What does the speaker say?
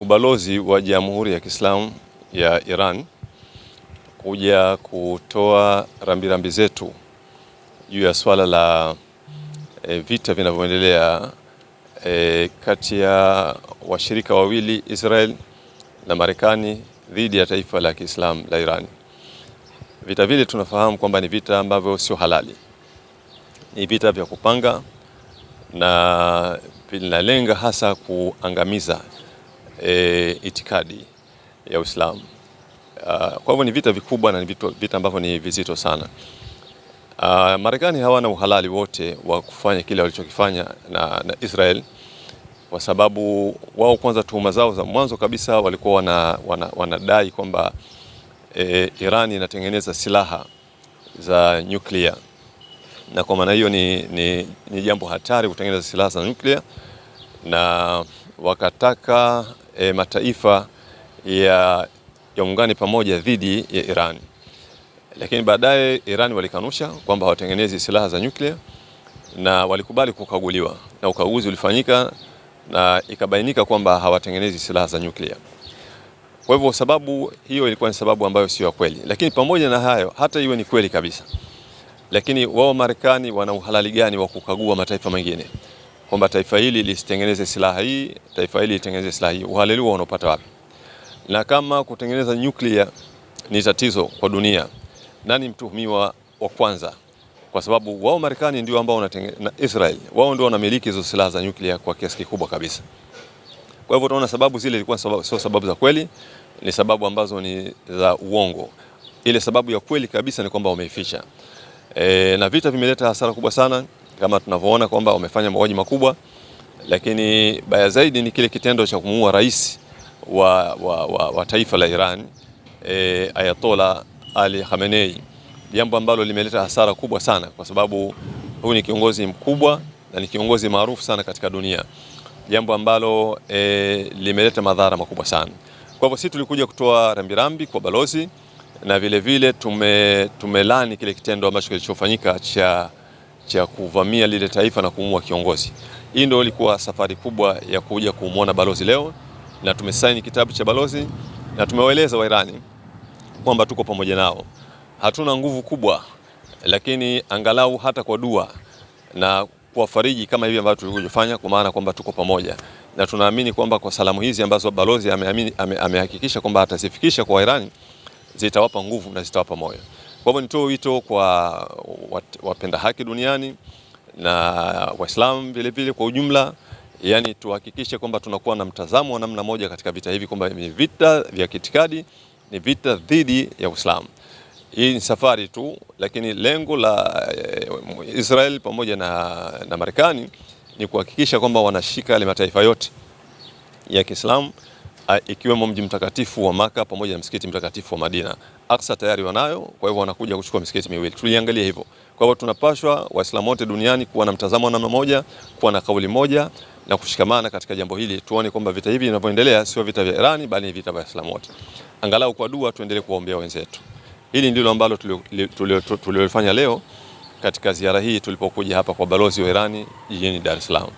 ubalozi wa Jamhuri ya Kiislamu ya Iran kuja kutoa rambirambi zetu juu ya swala la vita vinavyoendelea kati ya washirika wawili Israel na Marekani dhidi ya taifa la Kiislamu la Iran. Vita vile tunafahamu kwamba ni vita ambavyo sio halali. Ni vita vya kupanga na vinalenga hasa kuangamiza itikadi ya Uislamu. Kwa hivyo ni vita vikubwa na ni vita ambavyo ni vizito sana. Marekani hawana uhalali wote wa kufanya kile walichokifanya na Israel, kwa sababu wao kwanza tuhuma zao za mwanzo kabisa walikuwa wanadai kwamba Iran inatengeneza silaha za nyuklia, na kwa maana hiyo ni jambo hatari kutengeneza silaha za nyuklia, na wakataka mataifa yaungane pamoja dhidi ya Iran. Lakini baadaye Iran walikanusha kwamba hawatengenezi silaha za nyuklia na walikubali kukaguliwa, na ukaguzi ulifanyika na ikabainika kwamba hawatengenezi silaha za nyuklia. Kwa hivyo sababu hiyo ilikuwa ni sababu ambayo sio kweli. Lakini pamoja na hayo, hata iwe ni kweli kabisa, lakini wao Marekani wana uhalali gani wa kukagua mataifa mengine kwamba taifa hili lisitengeneze silaha hii, taifa hili litengeneze silaha hii? Uhalali wao wanapata wapi? Na kama kutengeneza nyuklia ni tatizo kwa dunia, nani mtuhumiwa wa kwanza? Kwa sababu wao Marekani ndio ambao na Israel, wao ndio wanamiliki hizo silaha za nyuklia kwa kiasi kikubwa kabisa. Kwa hivyo tunaona sababu zile ilikuwa sio sababu za kweli, ni sababu ambazo ni za uongo. Ile sababu ya kweli kabisa ni kwamba wameificha. Na vita vimeleta hasara kubwa sana, kama tunavyoona kwamba wamefanya mauaji makubwa, lakini baya zaidi ni kile kitendo cha kumuua rais wa taifa la Iran, Ayatollah Ali Khamenei, jambo ambalo limeleta hasara kubwa sana, kwa sababu huyu ni kiongozi mkubwa na ni kiongozi maarufu sana katika dunia, jambo ambalo limeleta madhara makubwa sana. Kwa hivyo sisi tulikuja kutoa rambirambi kwa balozi, na vile vile tumelani kile kitendo ambacho kilichofanyika cha kuvamia lile taifa na kumuua kiongozi. Hii ndio ilikuwa safari kubwa ya kuja kumuona balozi leo, na tumesaini kitabu cha balozi na tumewaeleza Wairani kwamba tuko pamoja nao. Hatuna nguvu kubwa, lakini angalau hata kwa dua na kuwafariji kama hivi ambavyo tulivyofanya, kwa maana kwamba tuko pamoja, na tunaamini kwamba kwa salamu hizi ambazo balozi amehakikisha kwamba atazifikisha kwa Wairani zitawapa nguvu na zitawapa moyo. Kwa hivyo nitoe wito kwa wapenda haki duniani na Waislamu vile vile kwa ujumla, yani tuhakikishe kwamba tunakuwa na mtazamo wa namna moja katika vita hivi, kwamba ni vita vya kiitikadi, ni vita dhidi ya Uislamu. Hii ni safari tu, lakini lengo la Israel pamoja na Marekani ni kuhakikisha kwamba wanashika yale mataifa yote ya Kiislamu, ikiwemo mji mtakatifu wa Maka pamoja na msikiti mtakatifu wa Madina. Aqsa tayari wanayo, kwa hivyo wanakuja kuchukua misikiti miwili. Tuliangalia hivyo. Kwa hivyo tunapaswa Waislamu wote duniani kuwa na mtazamo wa namna moja, kuwa na kauli moja na kushikamana katika jambo hili. Tuone kwamba vita hivi vinavyoendelea sio vita vya Irani, bali ni vita vya Waislamu wote. Angalau kwa dua tuendelee kuwaombea wenzetu. Hili ndilo ambalo tulilofanya leo katika ziara hii tulipokuja hapa kwa balozi wa Irani jijini Dar es Salaam.